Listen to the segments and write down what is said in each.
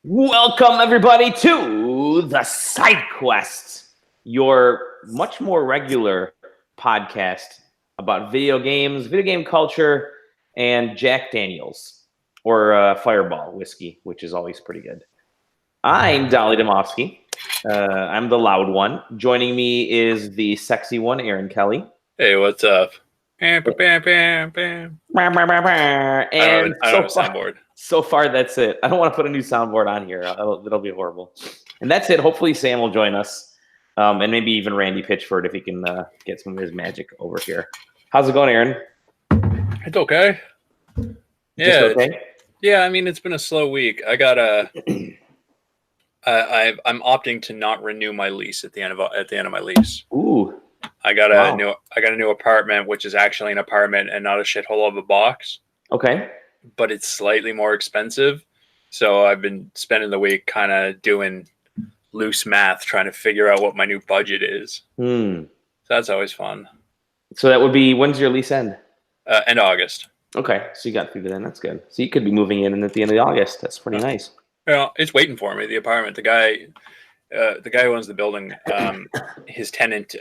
Welcome, everybody, to the SideQuest, your much more regular podcast about video games, video game culture, and Jack Daniels, or Fireball whiskey, which is always pretty good. I'm Dolly Domofsky. I'm the loud one. Joining me is the sexy one, Aaron Kelly. Hey, what's up? Bam, bam, bam, bam. And I don't have a soundboard. So far, that's it. I don't want to put a new soundboard on here. It'll be horrible. And that's it. Hopefully, Sam will join us, and maybe even Randy Pitchford if he can get some of his magic over here. How's it going, Aaron? It's okay. Just okay? Yeah, I mean, it's been a slow week. I'm opting to not renew my lease at the end of my lease. Ooh. I got a new apartment, which is actually an apartment and not a shithole of a box. Okay. But it's slightly more expensive. So I've been spending the week kind of doing loose math, trying to figure out what my new budget is. So that's always fun. So that would be, when's your lease end? End of August. Okay. So you got through then. That's good. So you could be moving in at the end of August. That's pretty nice. Yeah, it's waiting for me, the apartment. The guy who owns the building, his tenant's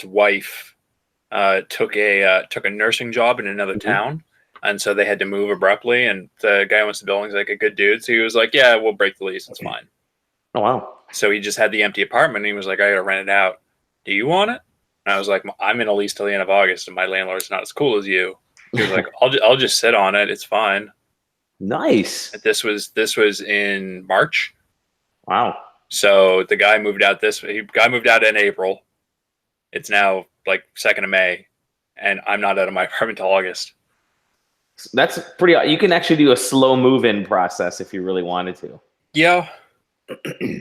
wife took a nursing job in another town, and so they had to move abruptly. And the guy who owns the building's like a good dude, so he was like, "Yeah, we'll break the lease. It's fine." Oh wow! So he just had the empty apartment, and he was like, "I gotta rent it out. Do you want it?" And I was like, "I'm in a lease till the end of August, and my landlord's not as cool as you." He was like, "I'll just sit on it. It's fine." Nice. This was in March. Wow. So the guy moved out in April. It's now like 2nd of May, and I'm not out of my apartment till August. That's pretty. You can actually do a slow move-in process if you really wanted to. Yeah.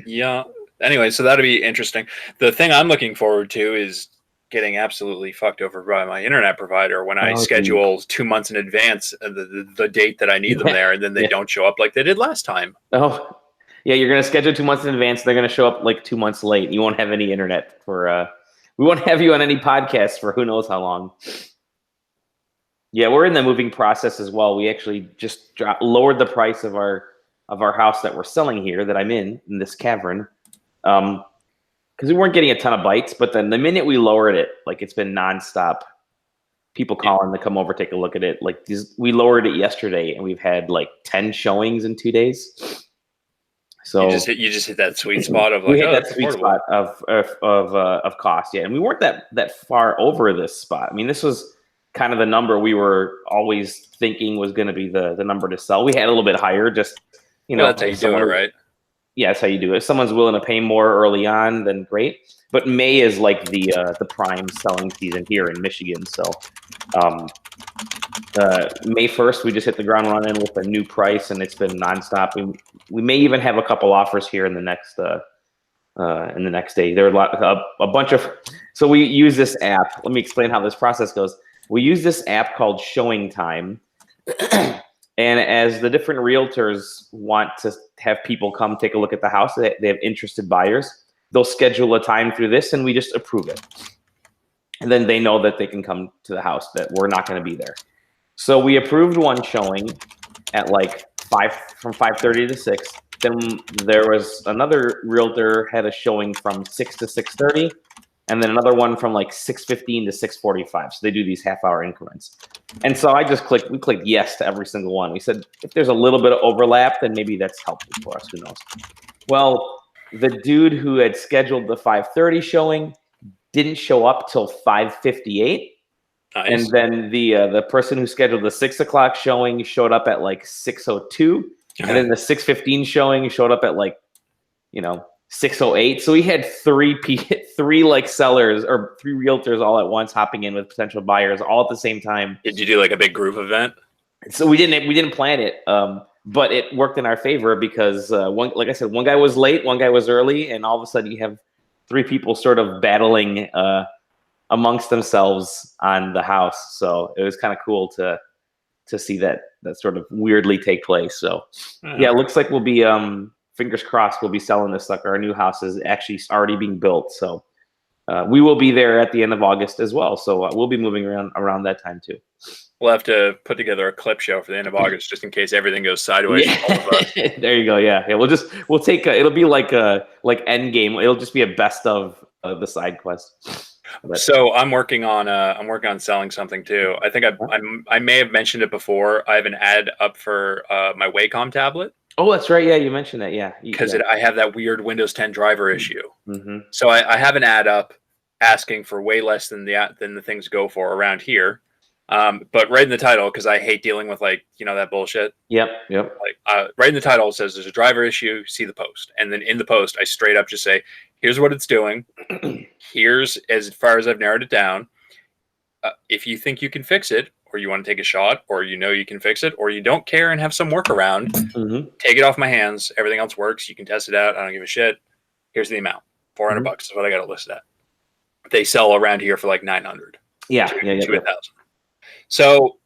Yeah. Anyway, so that'll be interesting. The thing I'm looking forward to is getting absolutely fucked over by my internet provider when I schedule 2 months in advance the date that I need them there, and then they don't show up like they did last time. Oh, yeah, you're going to schedule 2 months in advance. They're going to show up like 2 months late. You won't have any internet for, we won't have you on any podcasts for who knows how long. Yeah, we're in the moving process as well. We actually just lowered the price of our house that we're selling here, that I'm in this cavern. Because we weren't getting a ton of bites, but then the minute we lowered it, like it's been nonstop. People calling to come over, take a look at it. Like we lowered it yesterday, and we've had like 10 showings in 2 days. So you just hit that sweet spot of like, we hit that sweet spot of cost, yeah. And we weren't that far over this spot. I mean, this was kind of the number we were always thinking was going to be the number to sell. We had a little bit higher, just that's how you do it, right? Yeah, that's how you do it. If someone's willing to pay more early on, then great. But May is like the prime selling season here in Michigan. So May 1st, we just hit the ground running with a new price, and it's been nonstop. We may even have a couple offers here in the next day. There are a bunch of. So we use this app. Let me explain how this process goes. We use this app called Showing Time. And as the different realtors want to have people come take a look at the house, they have interested buyers, they'll schedule a time through this, and we just approve it. And then they know that they can come to the house, that we're not going to be there. So we approved one showing at like 5:30 to 6. Then there was another realtor had a showing from 6 to 6:30. And then another one from like 6:15 to 6:45. So they do these half-hour increments. And so we clicked yes to every single one. We said, if there's a little bit of overlap, then maybe that's helpful for us. Who knows? Well, the dude who had scheduled the 5:30 showing didn't show up till 5:58. Nice. And then the person who scheduled the 6 o'clock showing showed up at like 6:02. And then the 6:15 showing showed up at like, 6:08. So we had three like sellers or 3 realtors all at once hopping in with potential buyers all at the same time. Did you do like a big group event? So we didn't plan it, but it worked in our favor because like I said, one guy was late, one guy was early, and all of a sudden you have 3 people sort of battling amongst themselves on the house. So it was kind of cool to see that sort of weirdly take place. So yeah, it looks like we'll be fingers crossed we'll be selling this sucker. Our new house is actually already being built. So we will be there at the end of August as well. So we'll be moving around that time too. We'll have to put together a clip show for the end of August, just in case everything goes sideways. Yeah. There you go. Yeah. We'll take. It'll be like Endgame. It'll just be a best of the SideQuest. So I'm working on selling something too. I think I may have mentioned it before. I have an ad up for my Wacom tablet. Oh, that's right. Yeah, you mentioned that. Yeah, because I have that weird Windows 10 driver issue. Mm-hmm. So I have an ad up asking for way less than the things go for around here. But right in the title, because I hate dealing with that bullshit. Yep. Right in the title it says there's a driver issue. See the post, and then in the post I straight up just say, "Here's what it's doing. Here's as far as I've narrowed it down. If you think you can fix it, or you want to take a shot, or you can fix it, or you don't care and have some workaround, take it off my hands. Everything else works. You can test it out. I don't give a shit. Here's the amount. $400 is what I got it listed at. They sell around here for like $900. Yeah, to $1,000. So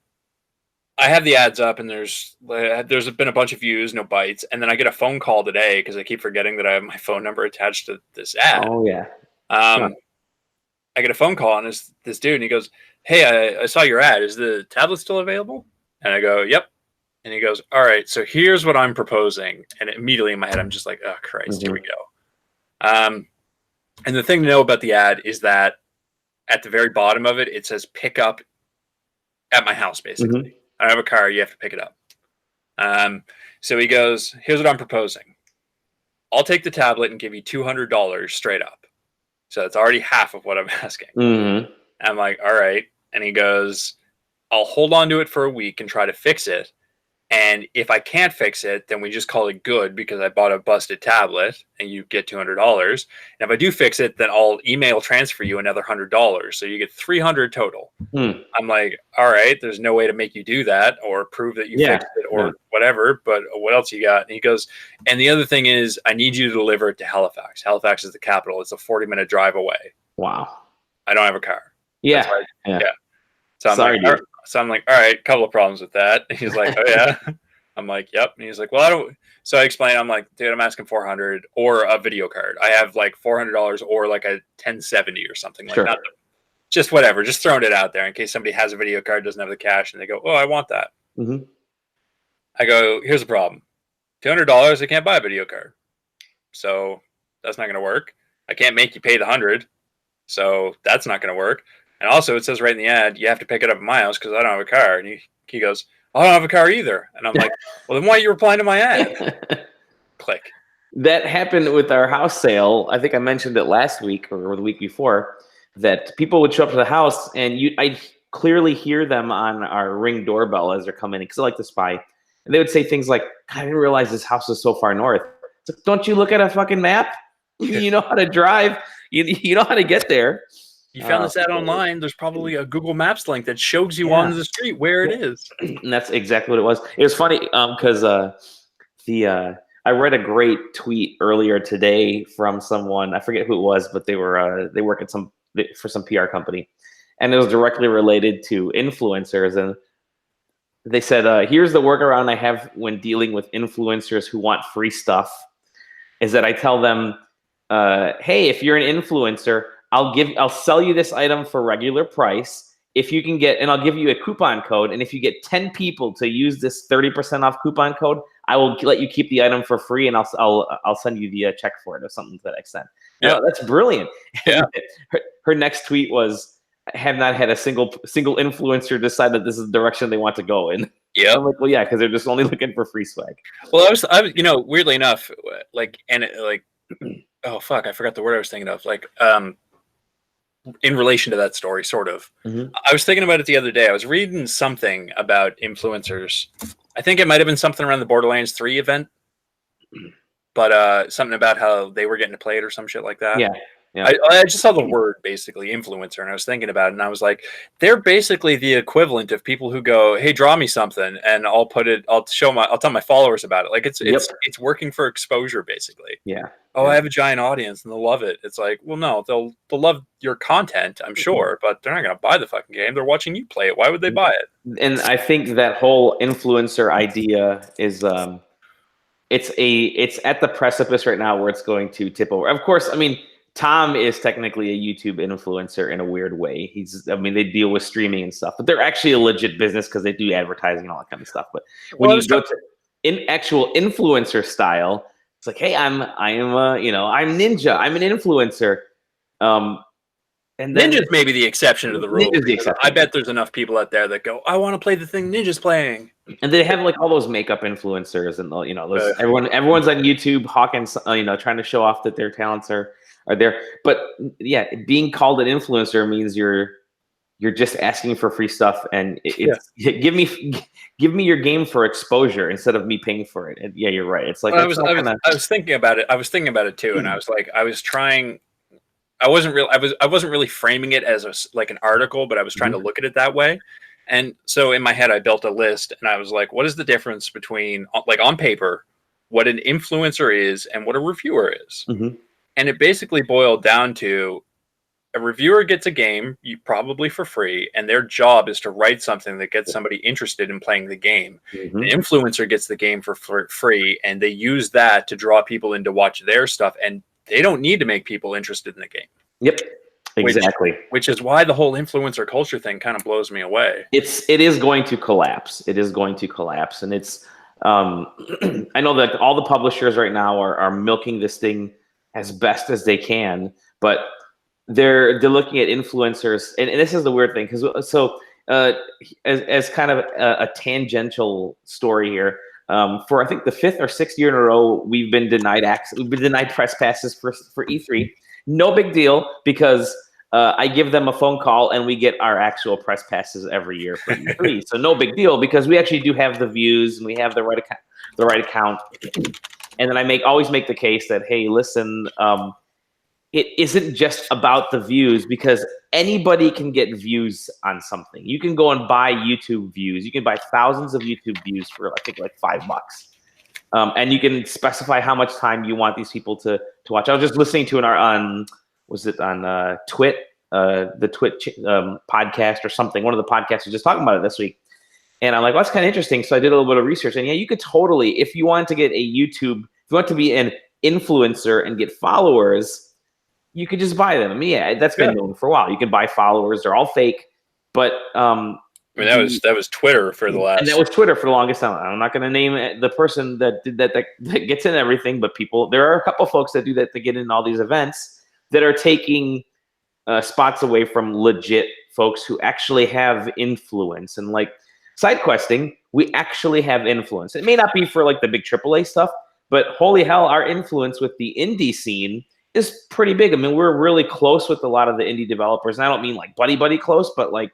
I have the ads up, and there's been a bunch of views, no bites, and then I get a phone call today because I keep forgetting that I have my phone number attached to this ad. Oh yeah. I get a phone call, and it's this dude, and he goes, "Hey, I saw your ad. Is the tablet still available?" And I go, "Yep." And he goes, "All right, so here's what I'm proposing." And immediately in my head, I'm just like, "Oh Christ, here we go." And the thing to know about the ad is that at the very bottom of it, it says "pick up at my house." Basically, I don't have a car; you have to pick it up. So he goes, "Here's what I'm proposing. I'll take the tablet and give you $200 straight up." So it's already half of what I'm asking. I'm like, all right. And he goes, "I'll hold on to it for a week and try to fix it. And if I can't fix it, then we just call it good because I bought a busted tablet and you get $200. And if I do fix it, then I'll email transfer you another $100. So you get $300 total." I'm like, all right, there's no way to make you do that or prove that you fixed it or whatever. But what else you got? And he goes, "And the other thing is I need you to deliver it to Halifax. Halifax is the capital. It's a 40-minute drive away." Wow. I don't have a car. Yeah. So I'm like, all right, couple of problems with that. And he's like, "Oh yeah." I'm like, "Yep." And he's like, "Well, I don't." So I explain, I'm like, "Dude, I'm asking $400 or a video card. I have like $400 or like a 1070 or something like that. Just whatever, just throwing it out there in case somebody has a video card, doesn't have the cash, and they go, "Oh, I want that." I go, "Here's the problem. $200, I can't buy a video card. So that's not going to work. I can't make you pay the $100. So that's not going to work. And also it says right in the ad, you have to pick it up at my house because I don't have a car." And he goes, "I don't have a car either." And I'm like, "Well, then why are you replying to my ad?" Click. That happened with our house sale. I think I mentioned it last week or the week before that people would show up to the house and I clearly hear them on our Ring doorbell as they're coming in because I like to spy. And they would say things like, "God, I didn't realize this house is so far north." It's like, don't you look at a fucking map? You know how to drive. You know how to get there. You found this ad online. There's probably a Google Maps link that shows you on the street where it is. And that's exactly what it was. It was funny because I read a great tweet earlier today from someone. I forget who it was, but they work at for some PR company, and it was directly related to influencers. And they said, "Here's the workaround I have when dealing with influencers who want free stuff, is that I tell them, hey, if you're an influencer, I'll sell you this item for regular price. If you can and I'll give you a coupon code. And if you get 10 people to use this 30% off coupon code, I will let you keep the item for free, and I'll send you the check for it," or something to that extent. Yeah, that's brilliant. Yeah. Her next tweet was, "I have not had a single influencer decide that this is the direction they want to go in." Yeah. I'm like, well, yeah, because they're just only looking for free swag. Well, I was, weirdly enough, oh fuck, I forgot the word I was thinking of. In relation to that story, sort of. I was thinking about it the other day. I was reading something about influencers. I think it might have been something around the Borderlands 3 event, but something about how they were getting to play it or some shit like that. Yeah. I just saw the word basically influencer, and I was thinking about it, and I was like, they're basically the equivalent of people who go, "Hey, draw me something," and I'll tell my followers about it. Like it's working for exposure basically. Yeah. Oh, I have a giant audience and they'll love it. It's like, well, no, they'll love your content, I'm sure, but they're not going to buy the fucking game. They're watching you play it. Why would they buy it? And I think that whole influencer idea is it's at the precipice right now where it's going to tip over. Of course, I mean, Tom is technically a YouTube influencer in a weird way. They deal with streaming and stuff, but they're actually a legit business because they do advertising and all that kind of stuff. But when you go to actual influencer style, it's like, hey, I'm Ninja. I'm an influencer. And then Ninja's maybe the exception to the rule. Ninja's the exception. I bet there's enough people out there that go, I want to play the thing Ninja's playing. And they have like all those makeup influencers and those everyone's on YouTube hawking, trying to show off that their talents are there. But yeah, being called an influencer means you're just asking for free stuff, and give me your game for exposure instead of me paying for it. And yeah, you're right. It's like I was thinking about it. I was thinking about it too, and I was like, I wasn't really framing it as like an article, but I was trying to look at it that way. And so in my head, I built a list, and I was like, what is the difference between, like, on paper, what an influencer is and what a reviewer is? Mm-hmm. And it basically boiled down to a reviewer gets a game, probably for free, and their job is to write something that gets somebody interested in playing the game. Mm-hmm. The influencer gets the game for free, and they use that to draw people in to watch their stuff, and they don't need to make people interested in the game. Yep. Exactly. Which is why the whole influencer culture thing kind of blows me away. It is going to collapse. It is going to collapse. And it's I know that all the publishers right now are milking this thing as best as they can, but they're looking at influencers, and this is the weird thing, because as kind of a tangential story here, for I think the 5th or 6th year in a row, we've been denied access. We've been denied press passes for E3. No big deal, because I give them a phone call and we get our actual press passes every year for E3. So no big deal, because we actually do have the views and we have the right account. And then I always make the case that, hey, listen, it isn't just about the views, because anybody can get views on something. You can go and buy YouTube views. You can buy thousands of YouTube views for, I think, like $5. And you can specify how much time you want these people to watch. I was just listening to Twit, the Twit podcast or something. One of the podcasts was just talking about it this week. And I'm like, well, that's kind of interesting. So I did a little bit of research. And yeah, you could totally, if you want to get if you want to be an influencer and get followers, you could just buy them. I mean, yeah, that's been known for a while. You can buy followers. They're all fake. But that was Twitter for the last. And that was Twitter for the longest time. I'm not going to name the person that did that gets in everything, but there are a couple folks that do that to get in all these events that are taking spots away from legit folks who actually have influence. And like SideQuesting, we actually have influence. It may not be for like the big AAA stuff, but holy hell, our influence with the indie scene is pretty big. I mean, we're really close with a lot of the indie developers. And I don't mean like buddy close, but like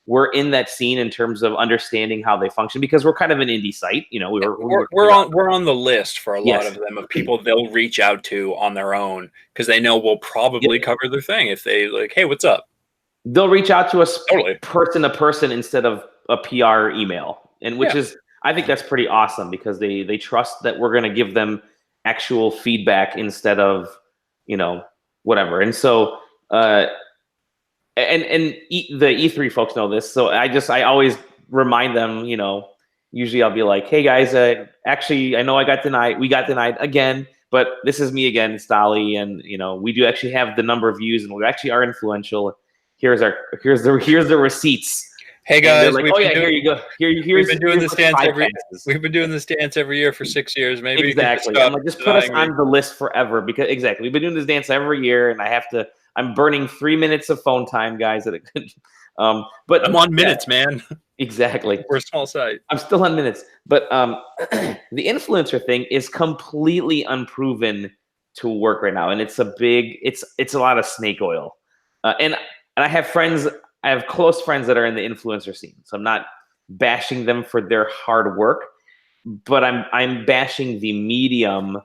we're in that scene in terms of understanding how they function, because we're kind of an indie site. We're on the list for a lot of them, of people they'll reach out to on their own, because they know we'll probably cover their thing if they like, hey, what's up? They'll reach out to us person to person instead of a PR email, and which is, I think that's pretty awesome, because they trust that we're going to give them actual feedback instead of whatever. And so the E3 folks know this, so I always remind them, usually I'll be like, hey guys, actually I know we got denied again, but this is me again, it's Dolly, and we do actually have the number of views, and we actually are influential. Here's the receipts. Hey guys, like, here you go. We've been doing this dance every year for 6 years. Maybe exactly. I'm like, just put us on the list forever, because we've been doing this dance every year, and I'm burning 3 minutes of phone time, guys. But I'm on minutes, man. Exactly. We're a small site. I'm still on minutes, but the influencer thing is completely unproven to work right now, and it's a lot of snake oil, and I have friends. I have close friends that are in the influencer scene, so I'm not bashing them for their hard work, but I'm bashing the medium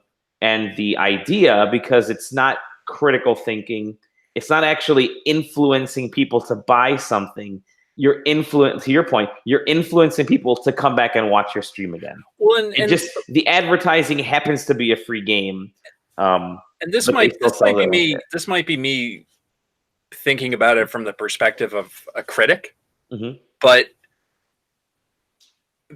and the idea, because it's not critical thinking. It's not actually influencing people to buy something. To your point, you're influencing people to come back and watch your stream again. Well, and just the advertising happens to be a free game. And this might be me thinking about it from the perspective of a critic, but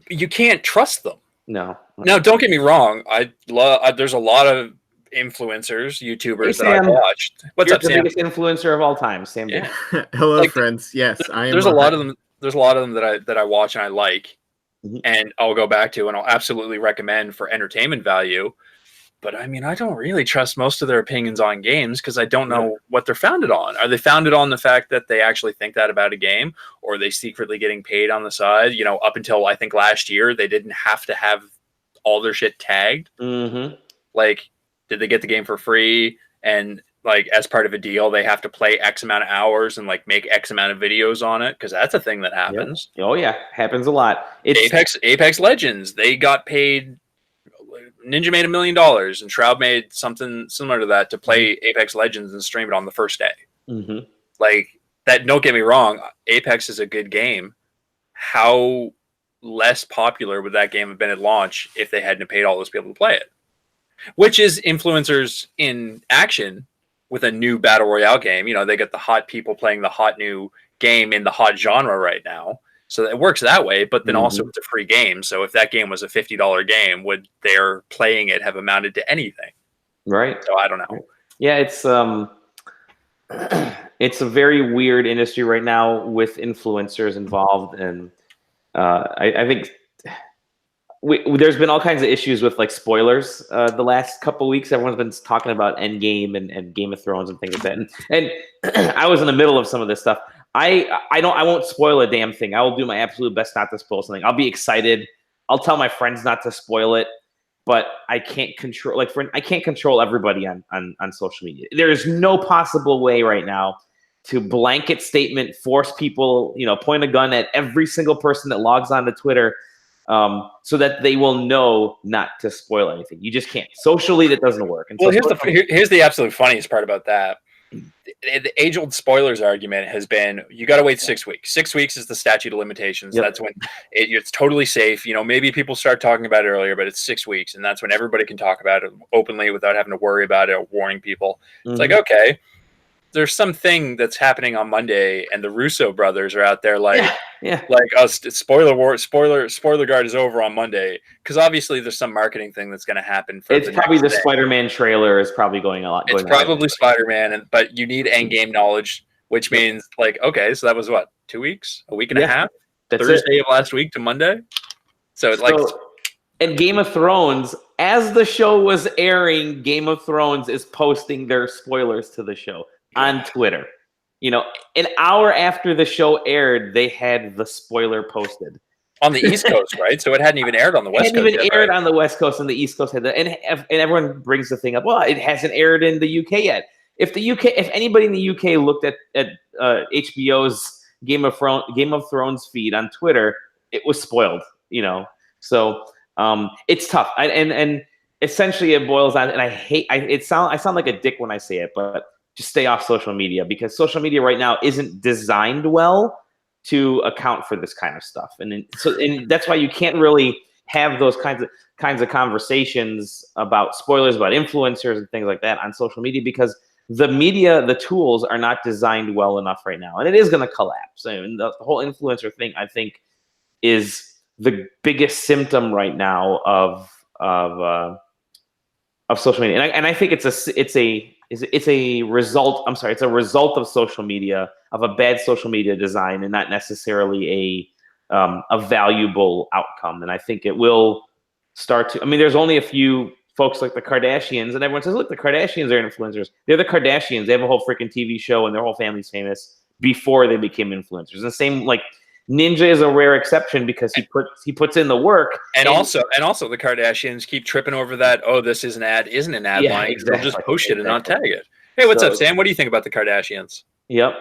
you can't trust them. No. Now, don't get me wrong. There's a lot of influencers, Hey, YouTubers that I Sam. watched. What's You're up, the Sam? biggest influencer of all time, Sam. Yeah. Hello, Like, friends. Yes, I am. There's a lot of them. There's a lot of them that I watch and I like, Mhm. and I'll go back to and I'll absolutely recommend for entertainment value. But I mean, I don't really trust most of their opinions on games because I don't know what they're founded on. Are they founded on the fact that they actually think that about a game, or are they secretly getting paid on the side? You know, up until I think last year, they didn't have to have all their shit tagged. Mm-hmm. Like, did they get the game for free? And like, as part of a deal, they have to play X amount of hours and like make X amount of videos on it because that's a thing that happens. Yep. Oh yeah, happens a lot. Apex Legends, they got paid. Ninja made $1 million, and Shroud made something similar to that to play Apex Legends and stream it on the first day. Mm-hmm. Like that. Don't get me wrong, Apex is a good game. How less popular would that game have been at launch if they hadn't paid all those people to play it? Which is influencers in action with a new battle royale game. You know, they get the hot people playing the hot new game in the hot genre right now. So it works that way, but then also it's a free game. So if that game was a $50 game, would their playing it have amounted to anything? Right. So I don't know. Yeah, it's a very weird industry right now with influencers involved, and I think there's been all kinds of issues with like spoilers the last couple of weeks. Everyone's been talking about Endgame and Game of Thrones and things like that. And I was in the middle of some of this stuff. I won't spoil a damn thing. I will do my absolute best not to spoil something. I'll be excited. I'll tell my friends not to spoil it, but I can't control I can't control everybody on social media. There is no possible way right now to blanket statement, force people, point a gun at every single person that logs on to Twitter, so that they will know not to spoil anything. You just can't. Socially, that doesn't work. And well, here's the absolute funniest part about that. The age-old spoilers argument has been you got to wait 6 weeks. 6 weeks is the statute of limitations. Yep. That's when it's totally safe. Maybe people start talking about it earlier, but it's 6 weeks, and that's when everybody can talk about it openly without having to worry about it or warning people. It's like, okay, there's something that's happening on Monday, and the Russo brothers are out there like us. Spoiler guard is over on Monday because obviously there's some marketing thing that's going to happen. It's probably the Spider-Man trailer is probably going a lot. It's probably Spider-Man, but you need end game knowledge, which means like, okay, so that was what, 2 weeks, a week and a half, Thursday of last week to Monday. So and Game of Thrones, as the show was airing, Game of Thrones is posting their spoilers to the show on Twitter. An hour after the show aired, they had the spoiler posted on the East Coast, right? So it hadn't even aired on the West Coast. It hadn't even aired on the West Coast, and the East Coast had that. And everyone brings the thing up. Well, it hasn't aired in the UK yet. If anybody in the UK looked at HBO's Game of Thrones feed on Twitter, it was spoiled. So it's tough. And essentially, it boils down. And I sound like a dick when I say it, but just stay off social media, because social media right now isn't designed well to account for this kind of stuff. And that's why you can't really have those kinds of conversations about spoilers, about influencers and things like that on social media, because the tools are not designed well enough right now. And it is going to collapse. I mean, the whole influencer thing, I think, is the biggest symptom right now of social media. And I think it's a result. I'm sorry, it's a result of social media, of a bad social media design, and not necessarily a valuable outcome. And I think it will start to. I mean, there's only a few folks like the Kardashians, and everyone says, "Look, the Kardashians are influencers." They're the Kardashians. They have a whole freaking TV show, and their whole family's famous before they became influencers. And the same, like, Ninja is a rare exception because he puts in the work. And also the Kardashians keep tripping over that, oh, this is an ad line. Exactly. They'll just post it and not tag it. Hey, what's up, Sam? What do you think about the Kardashians? Yep.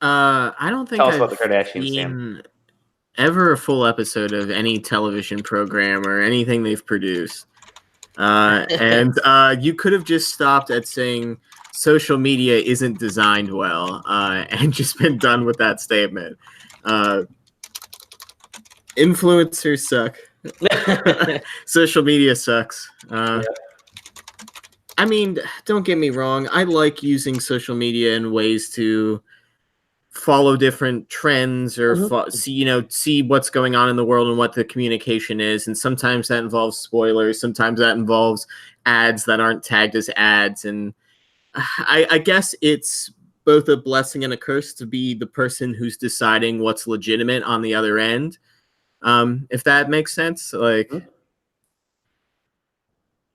I don't think Tell us about the Kardashians, Sam. Ever a full episode of any television program or anything they've produced. And you could have just stopped at saying social media isn't designed well, and just been done with that statement. Influencers suck. Social media sucks. I mean, don't get me wrong. I like using social media in ways to follow different trends or see what's going on in the world and what the communication is. And sometimes that involves spoilers. Sometimes that involves ads that aren't tagged as ads. And I guess it's both a blessing and a curse to be the person who's deciding what's legitimate on the other end. If that makes sense. Like,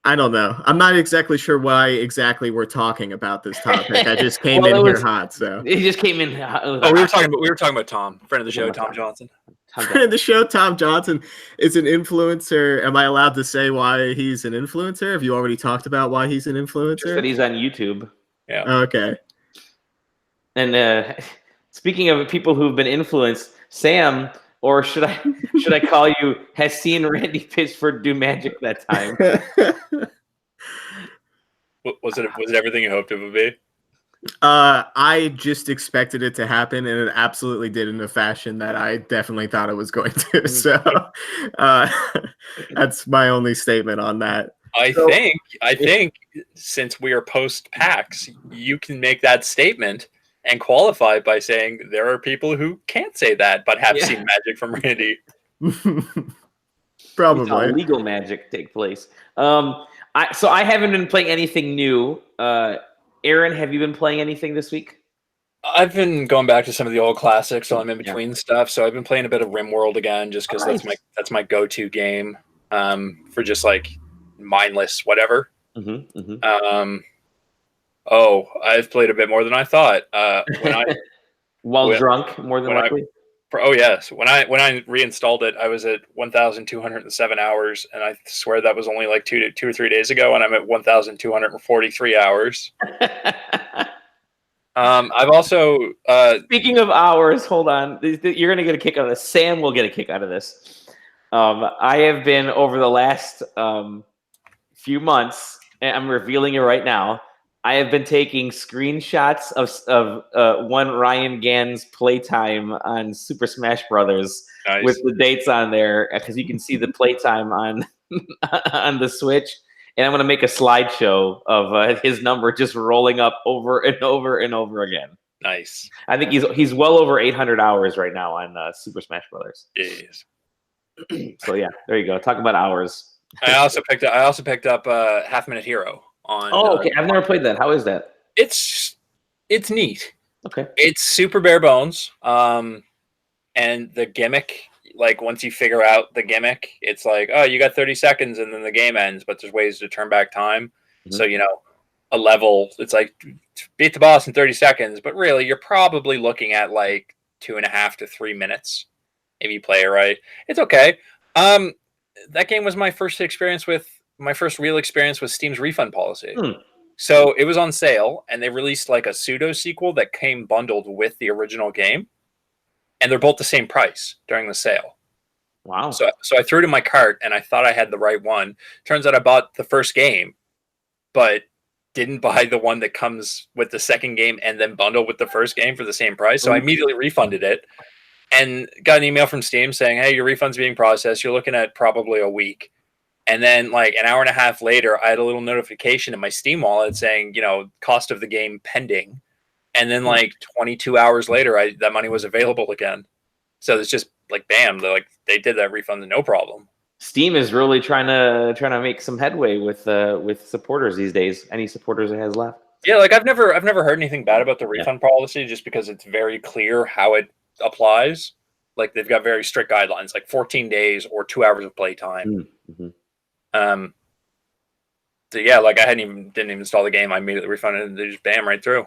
I don't know. I'm not exactly sure why exactly we're talking about this topic. I just came in here hot, so he just came in. We were talking about Tom, friend of the show, Tom Johnson. Friend of the show, Tom Johnson is an influencer. Am I allowed to say why he's an influencer? Have you already talked about why he's an influencer? Just that he's on YouTube. Yeah. Okay. And speaking of people who've been influenced, Sam, or should I call you, has seen Randy Pitchford do magic that time. Was it everything you hoped it would be? I just expected it to happen, and it absolutely did in a fashion that I definitely thought it was going to. So that's my only statement on that. I think since we are post PAX, you can make that statement and qualify by saying there are people who can't say that but have seen magic from Randy. Probably legal magic take place. So I haven't been playing anything new. Aaron, have you been playing anything this week? I've been going back to some of the old classics, so I'm in between stuff. So I've been playing a bit of RimWorld again, just because that's my go-to game for just like mindless whatever. I've played a bit more than I thought. Drunk, more than likely. Yes. When I reinstalled it, I was at 1,207 hours, and I swear that was only like 2 or 3 days ago, and I'm at 1,243 hours. I've also speaking of hours, hold on. You're gonna get a kick out of this. Sam will get a kick out of this. I have been over the last few months, and I'm revealing it right now. I have been taking screenshots of one Ryan Gann's playtime on Super Smash Brothers with the dates on there, because you can see the playtime on on the Switch. And I'm going to make a slideshow of his number just rolling up over and over and over again. Nice. I think he's well over 800 hours right now on Super Smash Brothers. Jeez. So yeah, there you go. Talk about hours. I also picked up Half Minute Hero on. Oh, okay. I've never played that. How is that? It's neat. Okay. It's super bare bones. And the gimmick, like once you figure out the gimmick, it's like, oh, you got 30 seconds and then the game ends, but there's ways to turn back time. So, a level, it's like beat the boss in 30 seconds, but really you're probably looking at like 2.5 to 3 minutes if you play it right. It's okay. That game was my first real experience with Steam's refund policy. So it was on sale, and they released like a pseudo sequel that came bundled with the original game. And they're both the same price during the sale. Wow. So I threw it in my cart, and I thought I had the right one. Turns out I bought the first game, but didn't buy the one that comes with the second game and then bundle with the first game for the same price. So I immediately refunded it and got an email from Steam saying, hey, your refund's being processed. You're looking at probably a week. And then like an hour and a half later, I had a little notification in my Steam wallet saying, cost of the game pending. And then like 22 hours later, that money was available again. So it's just like, bam, they did that refund, no problem. Steam is really trying to make some headway with supporters these days. Any supporters it has left. Yeah, like I've never heard anything bad about the refund policy, just because it's very clear how it applies. Like they've got very strict guidelines, like 14 days or 2 hours of playtime. So yeah, like I didn't even install the game. I immediately refunded it, and they just bam right through.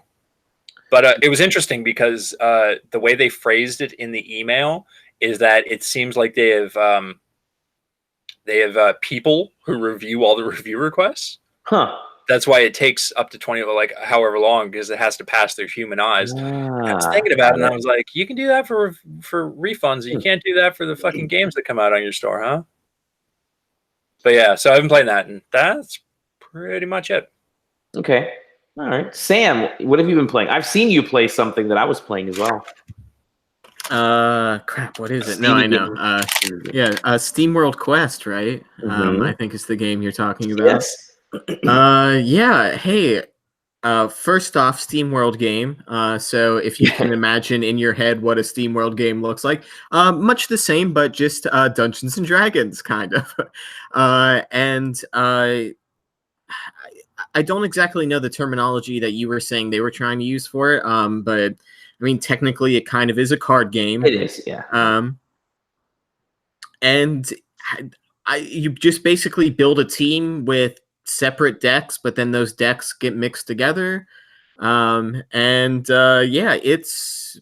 But it was interesting because the way they phrased it in the email is that it seems like they have people who review all the review requests. That's why it takes up to 20, like however long, because it has to pass through human eyes. I was thinking about it, and I was like, you can do that for refunds. You can't do that for the fucking games that come out on your store, huh? But yeah, so I've been playing that, and that's pretty much it. Okay. All right. Sam, what have you been playing? I've seen you play something that I was playing as well. Crap, what is it? No, I know. SteamWorld Quest, right? I think it's the game you're talking about. Yes. Yeah, hey, First off, Steam World game. So if you can imagine in your head what a Steam World game looks like, much the same, but just Dungeons and Dragons kind of. And I don't exactly know the terminology that you were saying they were trying to use for it. But I mean, technically, it kind of is a card game. It is, yeah. And you just basically build a team with separate decks, but then those decks get mixed together. Yeah, it's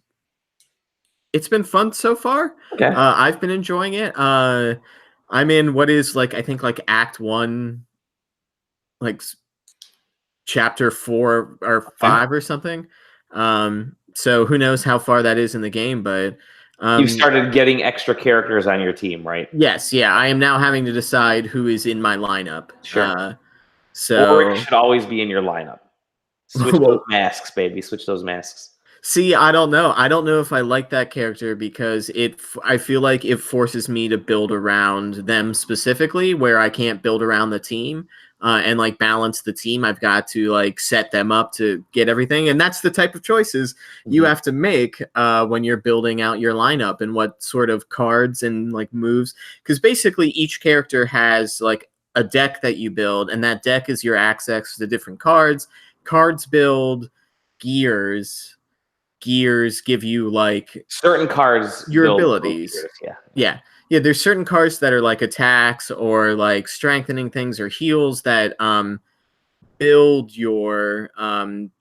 been fun so far. Okay. I've been enjoying it. I'm in what is I think Act 1, chapter 4 or 5 or something. So who knows how far that is in the game, but you started getting extra characters on your team, right? Yes, yeah. I am now having to decide who is in my lineup. Sure. So or it should always be in your lineup. Switch those masks, baby. Switch those masks. See, I don't know. I don't know if I like that character because I feel like it forces me to build around them specifically, where I can't build around the team and balance the team. I've got to set them up to get everything, and that's the type of choices you have to make when you're building out your lineup and what sort of cards and moves. Because basically, each character has a deck that you build, and that deck is your access to different cards. Cards build gears. Gears give you certain cards, your abilities. Gears, yeah. There's certain cards that are attacks or strengthening things or heals that build your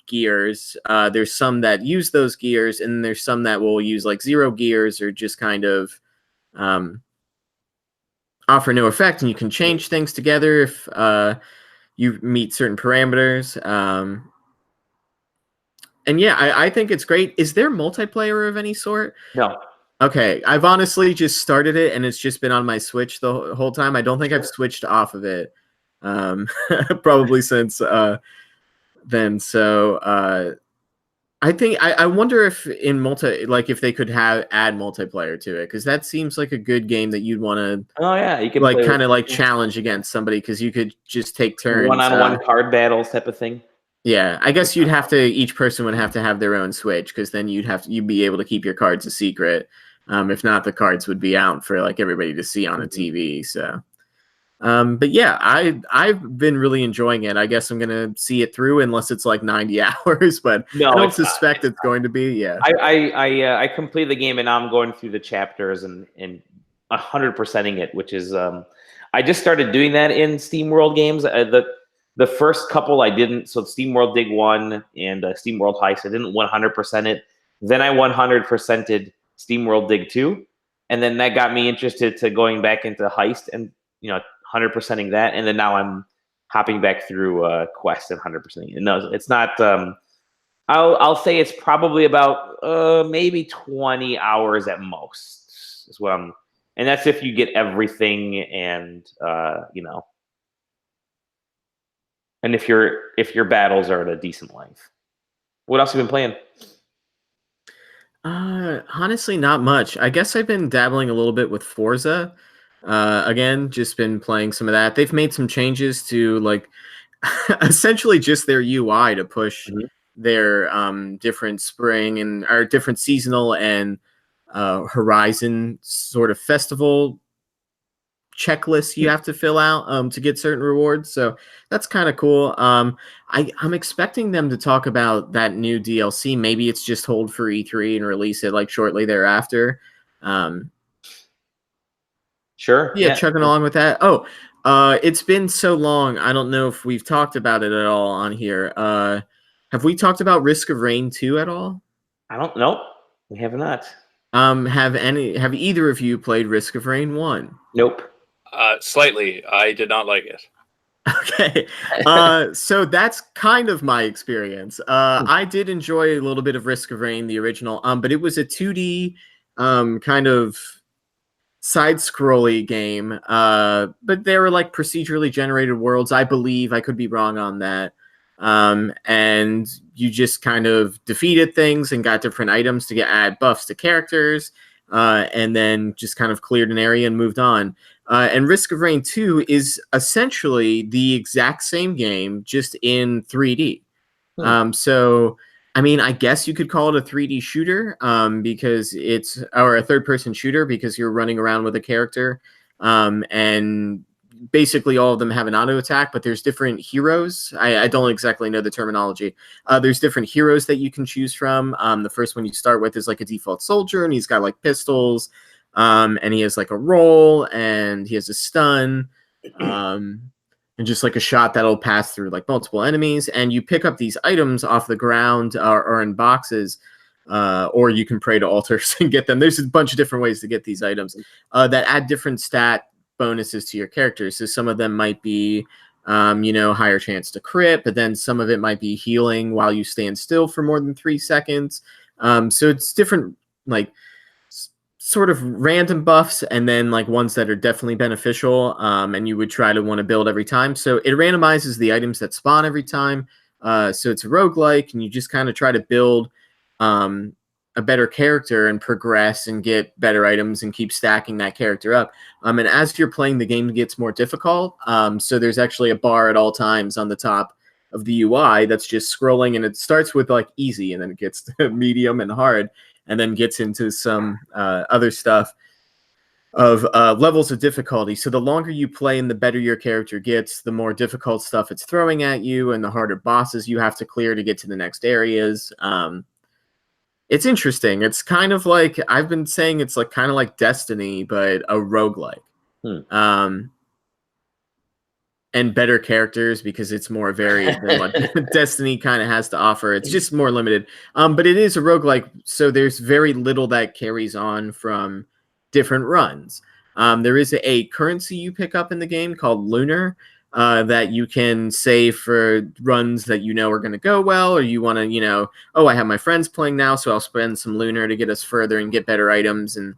gears. There's some that use those gears, and there's some that will use 0 gears or just kind of offer no effect, and you can change things together if you meet certain parameters. And yeah, I think it's great. Is there multiplayer of any sort? No. Okay, I've honestly just started it, and it's just been on my Switch the whole time. I don't think I've switched off of it, probably since then. So I think I wonder if in if they could add multiplayer to it, because that seems like a good game that you'd want to. Oh yeah, you can kind of challenge against somebody, because you could just take turns. One-on-one card battles type of thing. Yeah, I guess each person would have to have their own Switch, because then you'd be able to keep your cards a secret. If not, the cards would be out for everybody to see on a TV. So, but yeah, I've been really enjoying it. I guess I'm gonna see it through unless it's 90 hours, but no, I don't suspect it's going to be. Yeah, I completed the game, and now I'm going through the chapters and 100%ing it, which is I just started doing that in Steam World games. The first couple I didn't, so Steam World Dig 1 and Steam World Heist, I didn't 100% it. Then I 100%ed Steam World Dig 2, and then that got me interested to going back into Heist and 100%ing that, and then now I'm hopping back through Quest and 100%ing it. No, it's not. I'll say it's probably about maybe 20 hours at most is what I'm, and that's if you get everything and and if your battles are at a decent length. What else have you been playing? Honestly, not much. I guess I've been dabbling a little bit with Forza. Again, just been playing some of that. They've made some changes to essentially just their UI to push their different spring or different seasonal and Horizon sort of festival checklists you have to fill out to get certain rewards. So that's kind of cool. I'm expecting them to talk about that new DLC. Maybe it's just hold for E3 and release it shortly thereafter. Sure. Yeah, chugging along with that. Oh, it's been so long. I don't know if we've talked about it at all on here. Have we talked about Risk of Rain 2 at all? I don't know. We have not. Have either of you played Risk of Rain 1? Nope. Slightly. I did not like it. Okay. So that's kind of my experience. I did enjoy a little bit of Risk of Rain, the original, but it was a 2D kind of side-scrolly game. But they were procedurally generated worlds, I believe. I could be wrong on that. And you just kind of defeated things and got different items to add buffs to characters, and then just kind of cleared an area and moved on. And Risk of Rain 2 is essentially the exact same game, just in 3D. So I mean, I guess you could call it a 3D shooter, because or a third-person shooter because you're running around with a character, and basically all of them have an auto attack, but there's different heroes. I don't exactly know the terminology. There's different heroes that you can choose from. The first one you start with is like a default soldier, and he's got like pistols, and he has like a roll, and he has a stun. And just like a shot that'll pass through like multiple enemies, and you pick up these items off the ground or in boxes, or you can pray to altars and get them. There's a bunch of different ways to get these items that add different stat bonuses to your characters. So some of them might be, higher chance to crit, but then some of it might be healing while you stand still for more than 3 seconds. So it's different, like sort of random buffs, and then like ones that are definitely beneficial, and you would try to want to build every time. So it randomizes the items that spawn every time. So it's a roguelike, and you just kind of try to build a better character and progress and get better items and keep stacking that character up. And as you're playing, the game gets more difficult. So there's actually a bar at all times on the top of the UI that's just scrolling, and it starts with like easy, and then it gets to medium and hard, and then gets into some other stuff of levels of difficulty. So the longer you play and the better your character gets, the more difficult stuff it's throwing at you, and the harder bosses you have to clear to get to the next areas. It's interesting. It's kind of like, I've been saying it's like kind of like Destiny, but a roguelike. And better characters because it's more varied than what Destiny kind of has to offer. It's just more limited. But it is a roguelike, so there's very little that carries on from different runs. There is a currency you pick up in the game called Lunar that you can save for runs that you know are going to go well, or you want to, I have my friends playing now, so I'll spend some Lunar to get us further and get better items and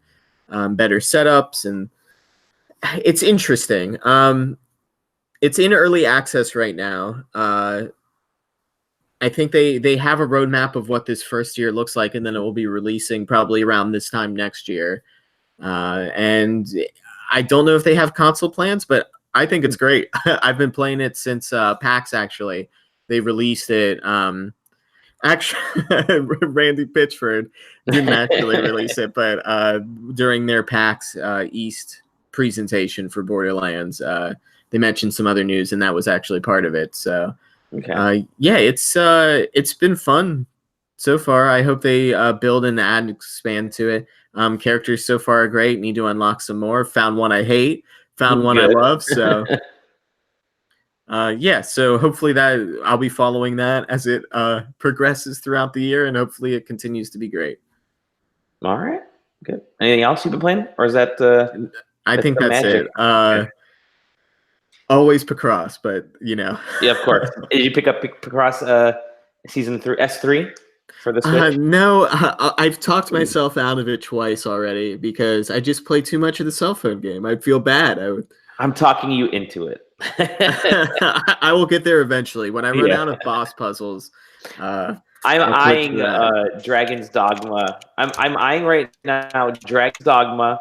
better setups. And it's interesting. It's in early access right now. I think they have a roadmap of what this first year looks like, and then it will be releasing probably around this time next year. And I don't know if they have console plans, but I think it's great. I've been playing it since PAX, actually. They released it. Actually, Randy Pitchford didn't actually release it, but during their PAX East presentation for Borderlands, they mentioned some other news, and that was actually part of it. So, it's been fun so far. I hope they build and add and expand to it. Characters so far are great. Need to unlock some more. Found one I hate. Found one I love. So, so hopefully that I'll be following that as it progresses throughout the year, and hopefully it continues to be great. All right, good. Anything else you've been playing, or is that? I think that's it. Always Picross, but Yeah, of course. Did you pick up Picross season 3 S3 for the Switch? No, I've talked myself out of it twice already because I just play too much of the cell phone game. I'd feel bad. I'm talking you into it. I will get there eventually when I run out of boss puzzles. I'm eyeing Dragon's Dogma. I'm eyeing right now Dragon's Dogma,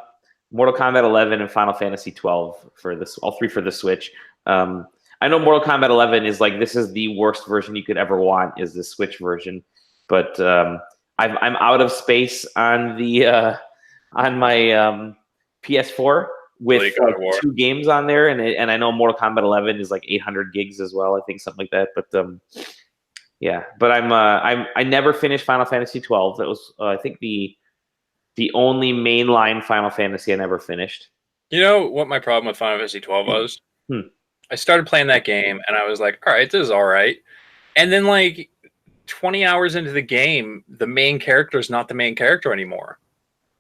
Mortal Kombat 11, and Final Fantasy 12 for this, all three for the Switch. I know Mortal Kombat 11 is like, this is the worst version you could ever want, is the Switch version. But I'm out of space on the on my PS4 with 2 games on there, and I know Mortal Kombat 11 is like 800 gigs as well. I think something like that. But but I never finished Final Fantasy 12. That was I think the only mainline Final Fantasy I never finished. You know what my problem with Final Fantasy 12 was? I started playing that game, and I was like, all right, this is all right. And then, like, 20 hours into the game, the main character is not the main character anymore.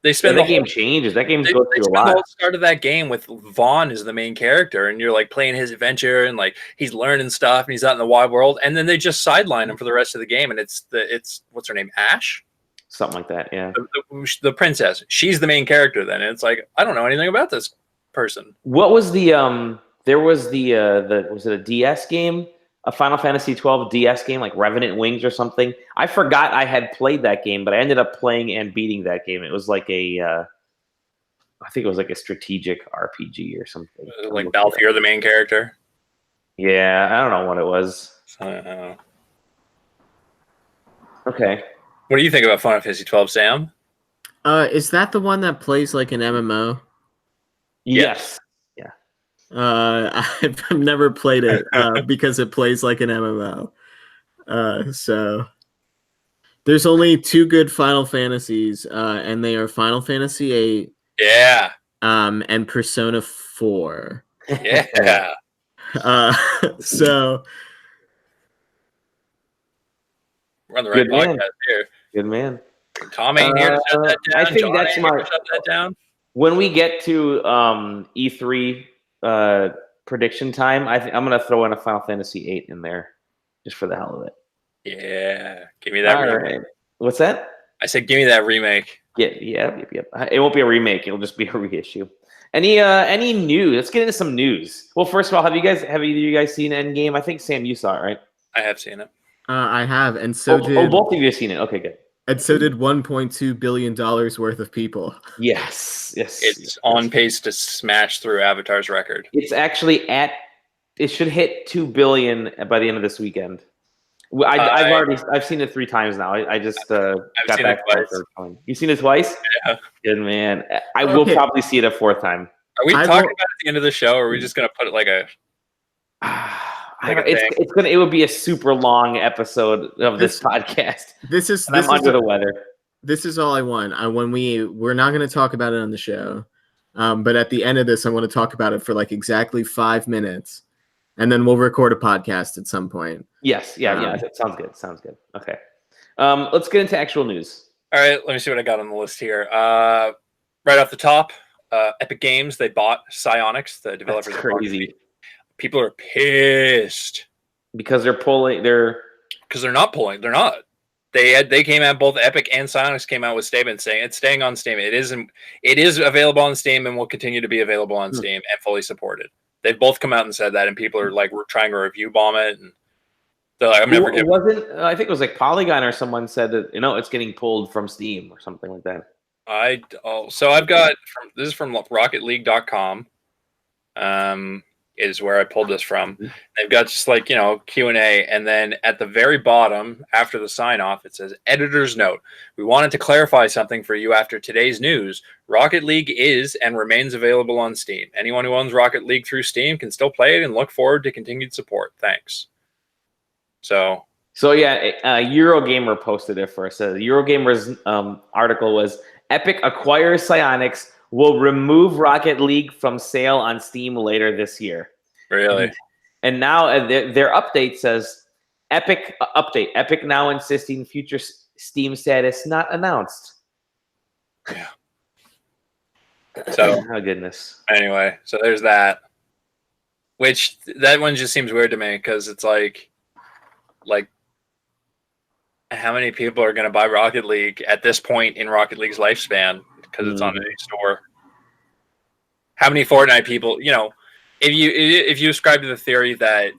They spend that game changes. That game goes through a lot. The whole start of that game with Vaughn as the main character, and you're, like, playing his adventure, and, like, he's learning stuff, and he's out in the wide world, and then they just sideline him for the rest of the game, and it's what's her name, Ash? Something like that, yeah. The princess. She's the main character then. And it's like, I don't know anything about this person. What was the there was was it a DS game? A Final Fantasy 12 DS game, like Revenant Wings or something? I forgot I had played that game, but I ended up playing and beating that game. It was like I think it was like a strategic RPG or something. Like Balthier, the main character? Yeah, I don't know what it was. Okay. What do you think about Final Fantasy 12, Sam? Is that the one that plays like an MMO? Yes. I've never played it because it plays like an MMO. So there's only 2 good Final Fantasies, and they are Final Fantasy 8, Yeah. and Persona 4. Yeah. So We're on the right Good man. podcast here. Good man. Tom ain't here to shut that down. I think John that's ain't here to shut that down. When we get to E3 prediction time, I'm going to throw in a Final Fantasy 8 in there just for the hell of it. Yeah. Give me that remake. Right. What's that? I said give me that remake. Yep. It won't be a remake. It'll just be a reissue. Any news? Let's get into some news. Well, first of all, have either of you guys seen Endgame? I think Sam, you saw it, right? I have seen it. I have, and so did both of you have seen it. Okay, good. And so did $1.2 billion worth of people. Yes. It's on pace to smash through Avatar's record. It's actually it should hit 2 billion by the end of this weekend. I've seen it 3 times now. I just got back to the third time. You've seen it twice? Yeah. Good man. I will probably see it a 4th time. Are we talking about it at the end of the show, or are we just gonna put it like a it would be a super long episode of this podcast. I'm under the weather. This is all I want. We're not going to talk about it on the show, but at the end of this, I want to talk about it for like exactly 5 minutes, and then we'll record a podcast at some point. Yes, yeah. That sounds good. Okay, let's get into actual news. All right, let me see what I got on the list here. Right off the top, Epic Games, they bought Psyonix, the developers. That's crazy. People are pissed because they're not pulling. They're not. They came out, both Epic and Psyonix came out with statements saying it's staying on Steam. It is available on Steam and will continue to be available on Steam and fully supported. They've both come out and said that, and people are like, we're trying to review bomb it, and they're like, I'm never giving. I think it was like Polygon or someone said that it's getting pulled from Steam or something like that. So I've got this is from RocketLeague.com. Is where I pulled this from. They've got just like, Q&A. And then at the very bottom, after the sign off, it says, editor's note. We wanted to clarify something for you after today's news. Rocket League is and remains available on Steam. Anyone who owns Rocket League through Steam can still play it and look forward to continued support. Thanks. So yeah, Eurogamer posted it for us. The Eurogamer's article was, Epic acquires Psyonix, will remove Rocket League from sale on Steam later this year. Really? And now their update says, Epic update. Epic now insisting future Steam status not announced. Yeah. So, oh goodness. Anyway, so there's that. Which that one just seems weird to me because it's like how many people are going to buy Rocket League at this point in Rocket League's lifespan because it's on the store? How many Fortnite people, if you ascribe to the theory that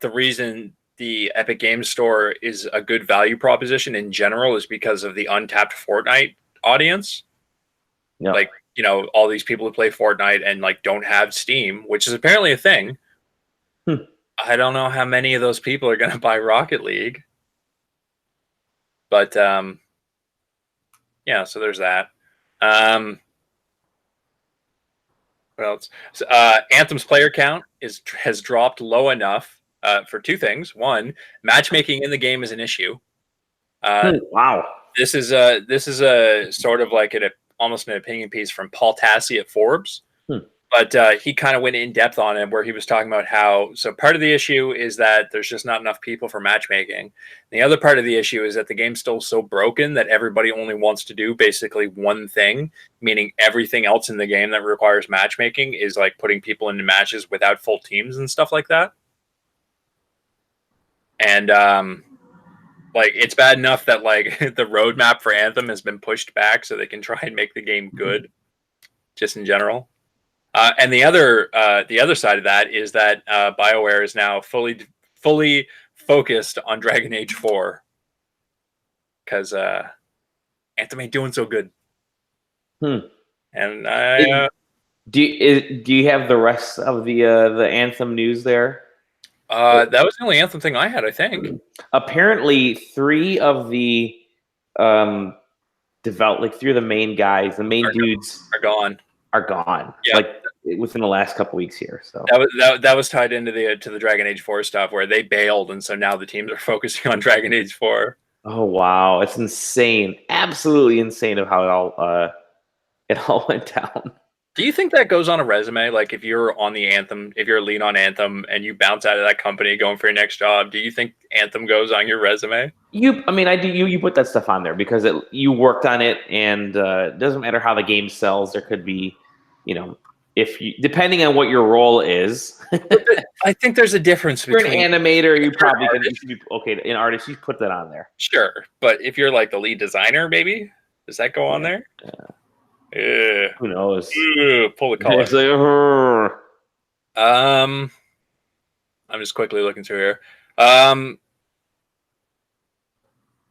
the reason the Epic Games Store is a good value proposition in general is because of the untapped Fortnite audience. Yep. Like, all these people who play Fortnite and like don't have Steam, which is apparently a thing. I don't know how many of those people are going to buy Rocket League. But, yeah, so there's that. What else? So, Anthem's player count has dropped low enough for 2 things. One, matchmaking in the game is an issue. Wow. This is a sort of like almost an opinion piece from Paul Tassi at Forbes. But he kind of went in depth on it where he was talking about how, so part of the issue is that there's just not enough people for matchmaking. The other part of the issue is that the game's still so broken that everybody only wants to do basically one thing, meaning everything else in the game that requires matchmaking is like putting people into matches without full teams and stuff like that. And like it's bad enough that like the roadmap for Anthem has been pushed back so they can try and make the game good just in general. And the other side of that is that BioWare is now fully focused on Dragon Age 4 because Anthem ain't doing so good. And do you have the rest of the Anthem news there? That was the only Anthem thing I had, I think. Apparently, 3 of the three of the main guys, the main dudes are gone. Yeah. Like within the last couple weeks here. So that was tied into the Dragon Age 4 stuff where they bailed, and so now the teams are focusing on Dragon Age 4. Oh wow, it's insane! Absolutely insane of how it all went down. Do you think that goes on a resume? Like if you're on the Anthem, if you're a lead on Anthem and you bounce out of that company going for your next job, do you think Anthem goes on your resume? I do. You put that stuff on there because you worked on it, and it doesn't matter how the game sells. There could be, depending on what your role is. I think there's a difference between. If you're an animator, you should be okay. An artist, you put that on there. Sure, but if you're like the lead designer, maybe does that go on there? Yeah. Who knows? Pull the collar. I'm just quickly looking through here.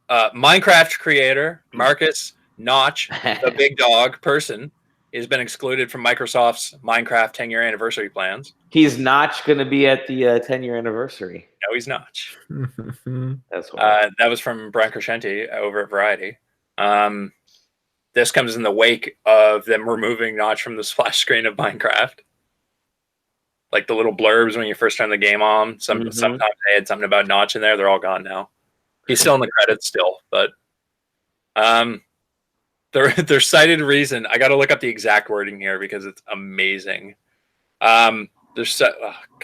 Minecraft creator Marcus Notch, the big dog person, has been excluded from Microsoft's Minecraft 10-year anniversary plans. He's not going to be at the 10-year anniversary. No, he's not. That's what that was from Brian Crescenti over at Variety. This comes in the wake of them removing Notch from the splash screen of Minecraft. Like the little blurbs when you first turn the game on. Sometimes they had something about Notch in there. They're all gone now. He's still in the credits still, but their cited reason. I got to look up the exact wording here because it's amazing. Come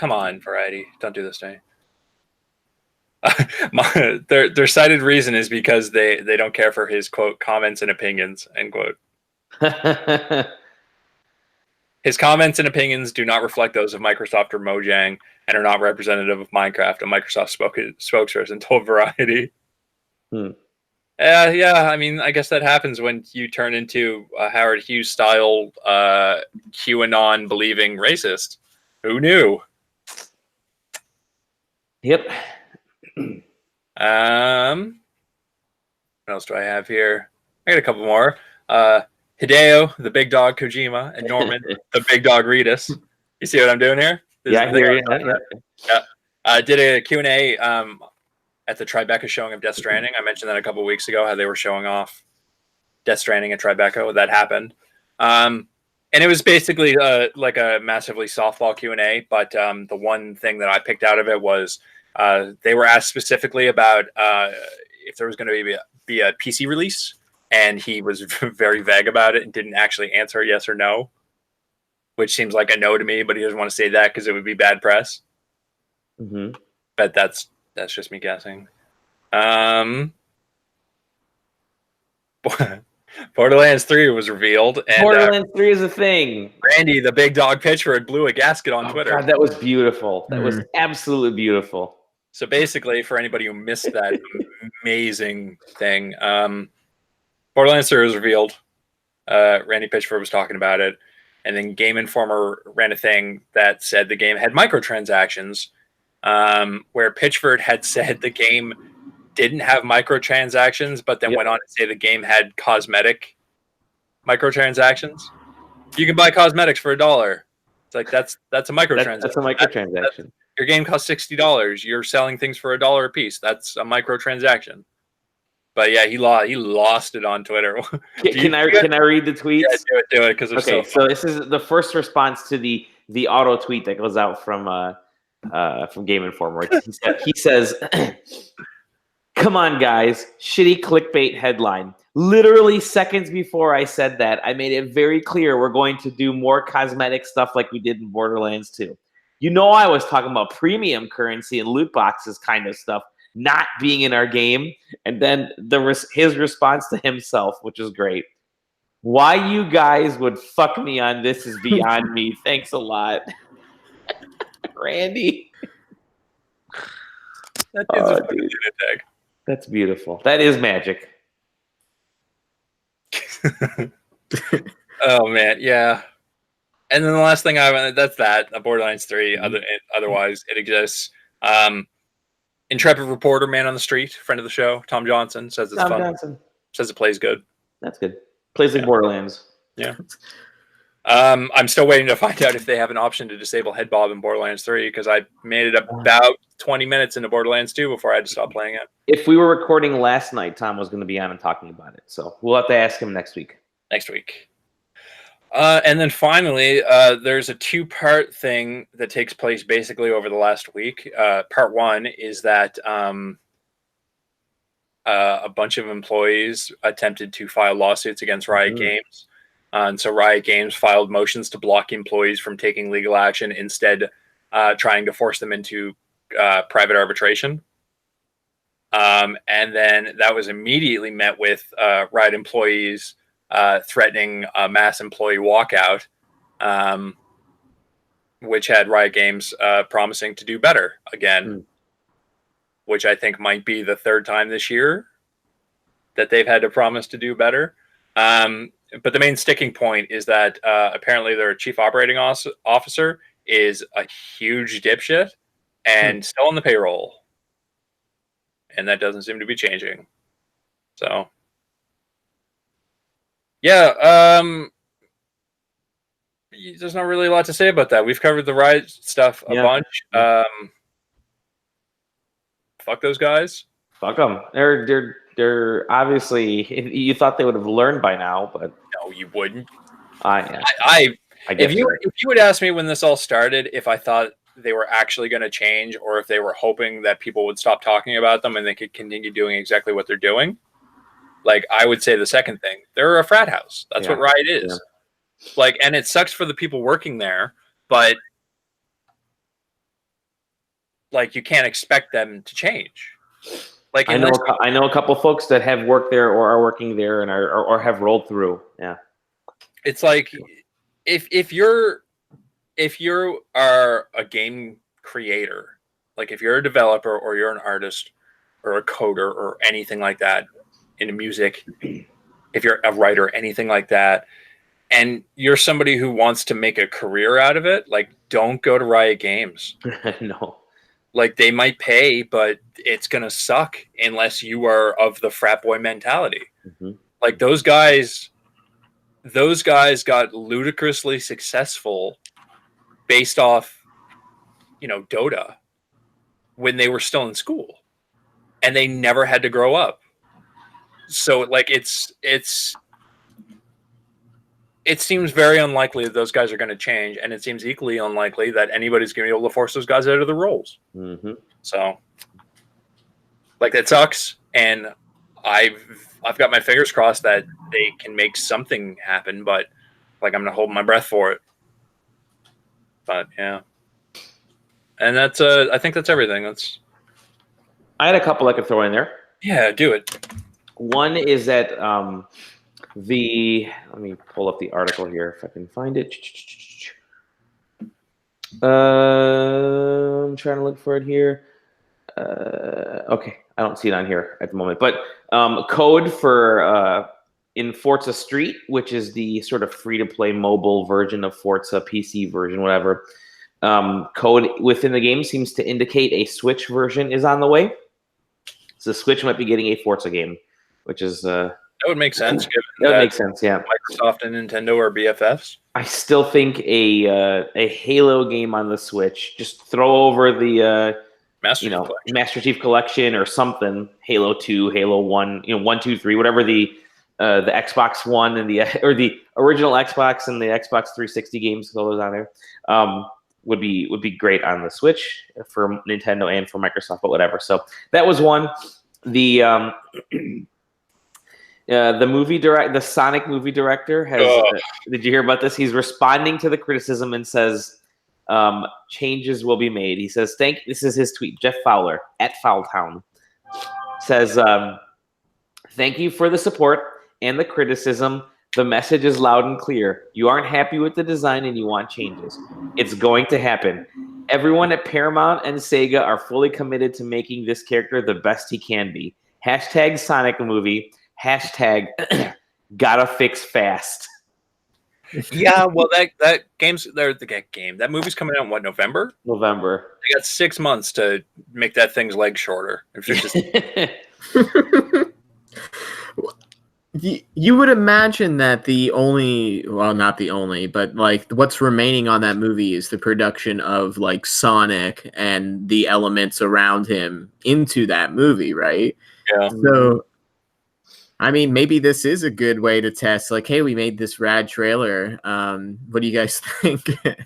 on, Variety, don't do this to me. Their cited reason is because they don't care for his quote comments and opinions end quote. His comments and opinions do not reflect those of Microsoft or Mojang and are not representative of Minecraft, a Microsoft spokesperson told Variety. Yeah, I mean, I guess that happens when you turn into a Howard Hughes style QAnon believing racist. Who knew? Yep. What else do I have here? I got a couple more. Hideo, the big dog Kojima, and Norman, the big dog Reedus. You see what I'm doing here? I hear you. Yeah. Did a Q&A at the Tribeca showing of Death Stranding. I mentioned that a couple weeks ago, how they were showing off Death Stranding at Tribeca. That happened. And it was basically like a massively softball Q&A, but the one thing that I picked out of it was they were asked specifically about if there was going to be a PC release, and he was very vague about it and didn't actually answer yes or no, which seems like a no to me, but he doesn't want to say that because it would be bad press. Mm-hmm. But that's just me guessing. Borderlands 3 was revealed. And, Borderlands 3 is a thing. Randy, the big dog Pitchford, blew a gasket on Twitter. God, that was beautiful. That was absolutely beautiful. So basically, for anybody who missed that amazing thing, Borderlands 3 was revealed. Randy Pitchford was talking about it. And then Game Informer ran a thing that said the game had microtransactions, where Pitchford had said the game didn't have microtransactions, but then went on to say the game had cosmetic microtransactions. You can buy cosmetics for $1. It's like that's a microtransaction. That's a microtransaction. Your game costs $60. You're selling things for $1 a piece. That's a microtransaction. But yeah, he lost it on Twitter. Can I read the tweets? Yeah, do it because okay. So this is the first response to the auto tweet that goes out from Game Informer. He says, "Come on, guys! Shitty clickbait headline. Literally seconds before I said that, I made it very clear we're going to do more cosmetic stuff like we did in Borderlands 2. You know, I was talking about premium currency and loot boxes kind of stuff not being in our game." And then his response to himself, which is great. "Why you guys would fuck me on this is beyond me. Thanks a lot." Randy. That dude's a fucking lunatic. That's beautiful. That is magic. Oh man, yeah. And then the last thing that's Borderlands 3. Otherwise, it exists. Intrepid reporter, man on the street, friend of the show, Tom Johnson says it's fun. Says it plays good. That's good. Plays like Borderlands. Yeah. I'm still waiting to find out if they have an option to disable head bob in Borderlands 3 because I made it about 20 minutes into Borderlands 2 before I had to stop playing it. If we were recording last night, Tom was going to be on and talking about it. So we'll have to ask him next week. And then finally, there's a 2-part thing that takes place basically over the last week. Part 1 is that a bunch of employees attempted to file lawsuits against Riot Games. And so Riot Games filed motions to block employees from taking legal action, instead trying to force them into private arbitration. And then that was immediately met with Riot employees threatening a mass employee walkout, which had Riot Games promising to do better again, which I think might be the 3rd time this year that they've had to promise to do better. But the main sticking point is that apparently their chief operating officer is a huge dipshit and still on the payroll. And that doesn't seem to be changing. So, yeah, there's not really a lot to say about that. We've covered the Riot stuff a bunch. Fuck those guys. Fuck them. They're obviously, you thought they would have learned by now, but no, you wouldn't. If you would ask me when this all started if I thought they were actually going to change or if they were hoping that people would stop talking about them and they could continue doing exactly what they're doing, like, I would say the second thing. They're a frat house. That's what Riot is. Yeah. Like, and it sucks for the people working there, but like, you can't expect them to change. Like, I know a couple folks that have worked there or are working there and or have rolled through. Yeah, it's like if you are a game creator, like if you're a developer or you're an artist or a coder or anything like that in music, if you're a writer, anything like that, and you're somebody who wants to make a career out of it, like, don't go to Riot Games. No. Like, they might pay, but it's going to suck unless you are of the frat boy mentality. Like, those guys got ludicrously successful based off, Dota when they were still in school, and they never had to grow up. So, like, it seems very unlikely that those guys are going to change, and it seems equally unlikely that anybody's going to be able to force those guys out of the roles. So, like, that sucks, and I've got my fingers crossed that they can make something happen, but, like, I'm going to hold my breath for it. But, yeah. And that's, I think that's everything. I had a couple I could throw in there. Yeah, do it. One is that let me pull up the article here if I can find it. I'm trying to look for it here. Okay, I don't see it on here at the moment. But code for in Forza Street, which is the sort of free-to-play mobile version of Forza, PC version, whatever. Code within the game seems to indicate a Switch version is on the way. So the Switch might be getting a Forza game, which is... that would make sense. That would make sense, yeah. Microsoft and Nintendo are BFFs. I still think a Halo game on the Switch, just throw over the Master Chief Collection or something, Halo 2, Halo 1, 1, 2, 3, whatever the Xbox One and the original Xbox and the Xbox 360 games, throw those on there. Would be great on the Switch for Nintendo and for Microsoft, but whatever. So that was one. The the Sonic movie director has. Did you hear about this? He's responding to the criticism and says changes will be made. He says, this is his tweet. Jeff Fowler at Foultown says, "Thank you for the support and the criticism. The message is loud and clear. You aren't happy with the design and you want changes. It's going to happen. Everyone at Paramount and Sega are fully committed to making this character the best he can be. Hashtag Sonic movie. Hashtag gotta fix fast." Yeah, well, that movie's coming out in what, November? November. They got 6 months to make that thing's legs shorter. If you're just... You would imagine that the only, well, not the only, but like what's remaining on that movie is the production of like Sonic and the elements around him into that movie, right? Yeah. So, I mean, maybe this is a good way to test. Like, hey, we made this rad trailer. What do you guys think? Did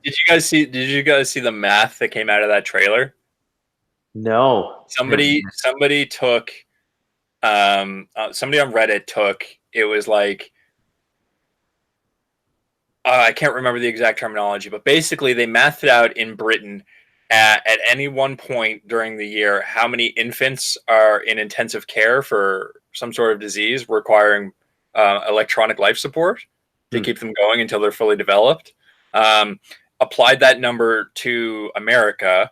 you guys see? Did you guys see the math that came out of that trailer? No. Somebody took. Somebody on Reddit took. It was like. I can't remember the exact terminology, but basically they mathed it out in Britain at any one point during the year how many infants are in intensive care for some sort of disease requiring electronic life support to keep them going until they're fully developed. Applied that number to America,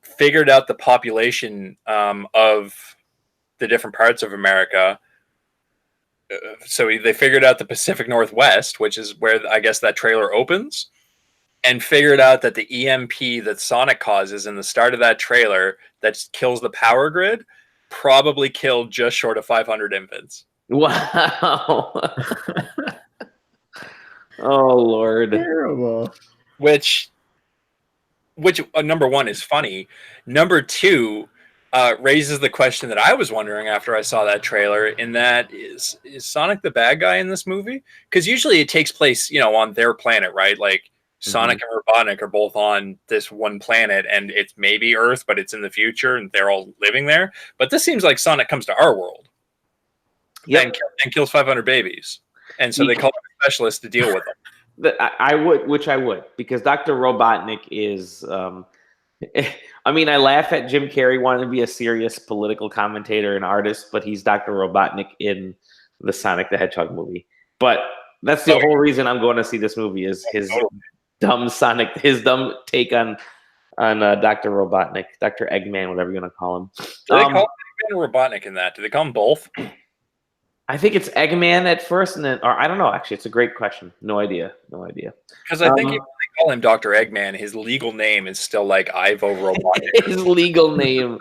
figured out the population of the different parts of America. So they figured out the Pacific Northwest, which is where I guess that trailer opens, and figured out that the EMP that Sonic causes in the start of that trailer that kills the power grid probably killed just short of 500 infants. Wow. Oh, Lord. Terrible. Which number one is funny. Number two raises the question that I was wondering after I saw that trailer, in that is Sonic the bad guy in this movie? Because usually it takes place, on their planet, right? Like Sonic and Robotnik are both on this one planet, and it's maybe Earth, but it's in the future, and they're all living there. But this seems like Sonic comes to our world and kills 500 babies. And so they call a specialist to deal with them. I would, because Dr. Robotnik is... I mean, I laugh at Jim Carrey wanting to be a serious political commentator and artist, but he's Dr. Robotnik in the Sonic the Hedgehog movie. But that's the whole reason I'm going to see this movie, is his dumb take on Dr. Robotnik, Dr. Eggman, whatever you're going to call him. Do they call Eggman or Robotnik in that? Do they call him both? I think it's Eggman at first, and then, or I don't know. Actually, it's a great question. No idea. Because I think if they call him Dr. Eggman, his legal name is still like Ivo Robotnik. His legal name.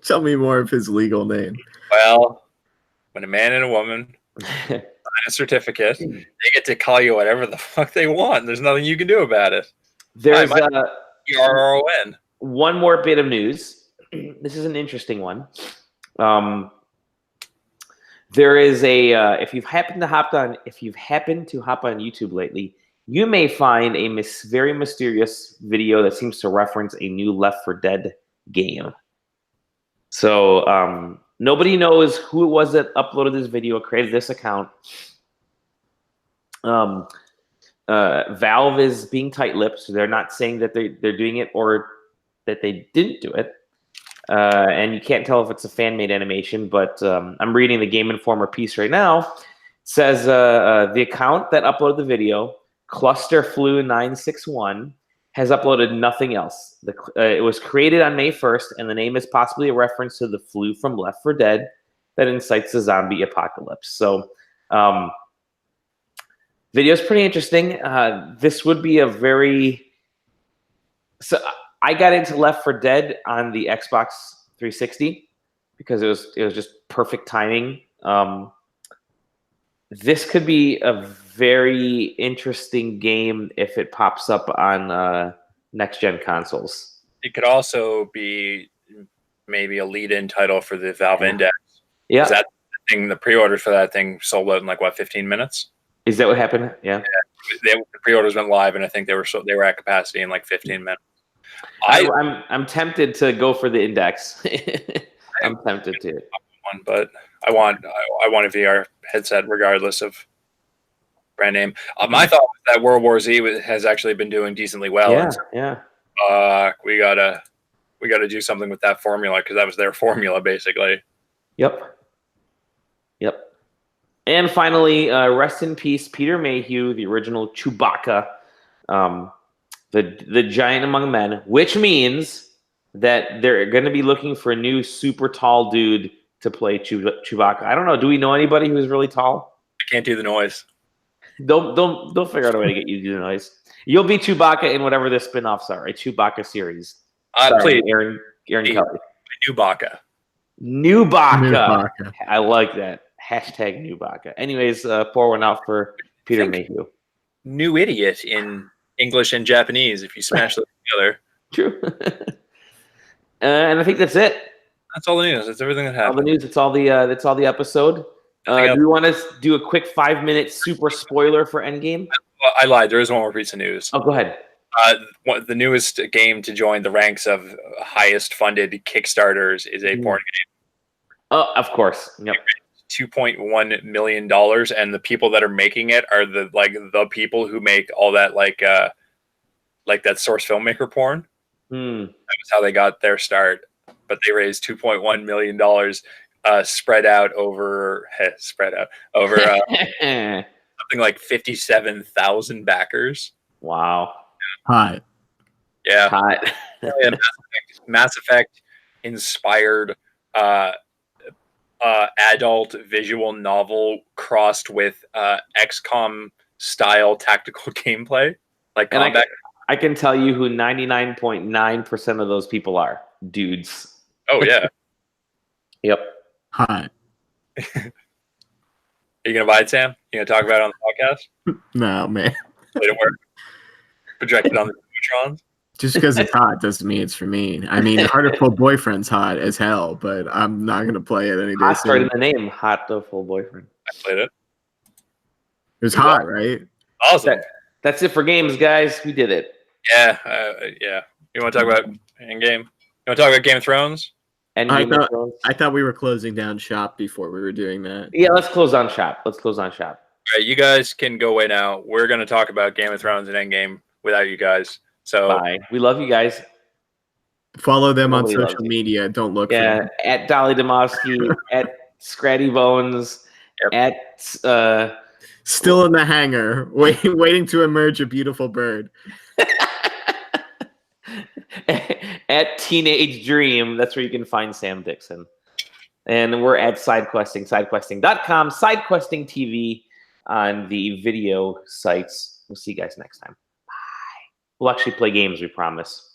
Tell me more of his legal name. Well, when a man and a woman sign a certificate, they get to call you whatever the fuck they want. There's nothing you can do about it. There's ERON. One more bit of news. This is an interesting one. There is a if you've happened to hop on YouTube lately, you may find a very mysterious video that seems to reference a new Left 4 Dead game. So nobody knows who it was that uploaded this video, created this account. Valve is being tight-lipped, so they're not saying that they're doing it or that they didn't do it. And you can't tell if it's a fan-made animation, but I'm reading the Game Informer piece right now. It says the account that uploaded the video, Clusterflu961, has uploaded nothing else. It was created on May 1st, and the name is possibly a reference to the flu from Left 4 Dead that incites the zombie apocalypse. So video's pretty interesting. This would be a very... I got into Left 4 Dead on the Xbox 360 because it was just perfect timing. This could be a very interesting game if it pops up on next-gen consoles. It could also be maybe a lead-in title for the Valve Index. Yeah. That thing, the pre-orders for that thing sold out in 15 minutes? Is that what happened? Yeah. The pre-orders went live, and I think they were at capacity in 15 minutes. I'm tempted to go for the Index. I'm tempted to. But I want a VR headset regardless of brand name. My thought was that World War Z has actually been doing decently well. Yeah. We gotta do something with that formula, because that was their formula basically. Yep. And finally, rest in peace, Peter Mayhew, the original Chewbacca. The giant among men, which means that they're going to be looking for a new super tall dude to play Chewbacca. I don't know. Do we know anybody who's really tall? I can't do the noise. Don't figure out a way to get you to do the noise. You'll be Chewbacca in whatever the spin-offs are, a Chewbacca series. Please, Aaron Kelly. Chewbacca. New Baka. New Baka. I like that. Hashtag New Baka. Anyways, pour one out for Peter Mayhew. New idiot in English and Japanese if you smash those together. True. And I think that's it. That's all the news. That's everything that happened. All the news. It's all the episode. Do we want to do a quick 5-minute super spoiler for Endgame? Well, I lied. There is one more piece of news. Oh, go ahead. The newest game to join the ranks of highest funded Kickstarters is a porn game. Oh, of course. Yep. $2.1 million, and the people that are making it are the people who make all that like that source filmmaker porn. That was how they got their start. But they raised $2.1 million spread out over something like 57,000 backers. Wow. Hot. Yeah. Hot. Yeah, Mass Effect inspired adult visual novel crossed with XCOM style tactical gameplay, like combat. I can tell you who 99.9% of those people are. Dudes. Oh yeah. Yep. Hot. Are you gonna buy it, Sam? You gonna talk about it on the podcast? No, man. Put it work. Project it on the neutrons. Just because it's hot doesn't mean it's for me. I mean, Heartful Boyfriend's hot as hell, but I'm not gonna play it any day Hot's soon. right in the name. Heartful Boyfriend. I played it. It was hot, right? Awesome. That's it for games, guys. We did it. Yeah. Yeah. You want to talk about Endgame? You want to talk about Game of Thrones? I thought we were closing down shop before we were doing that. Yeah, let's close on shop. All right, you guys can go away now. We're going to talk about Game of Thrones and Endgame without you guys. So bye. We love you guys. Follow them on social media. Don't look for them. At Dolly Demowski, at Scratty Bones, at still in the hangar, waiting to emerge a beautiful bird. At Teenage Dream, that's where you can find Sam Dixon. And we're at SideQuesting, sidequesting.com, SideQuesting TV on the video sites. We'll see you guys next time. Bye. We'll actually play games, we promise.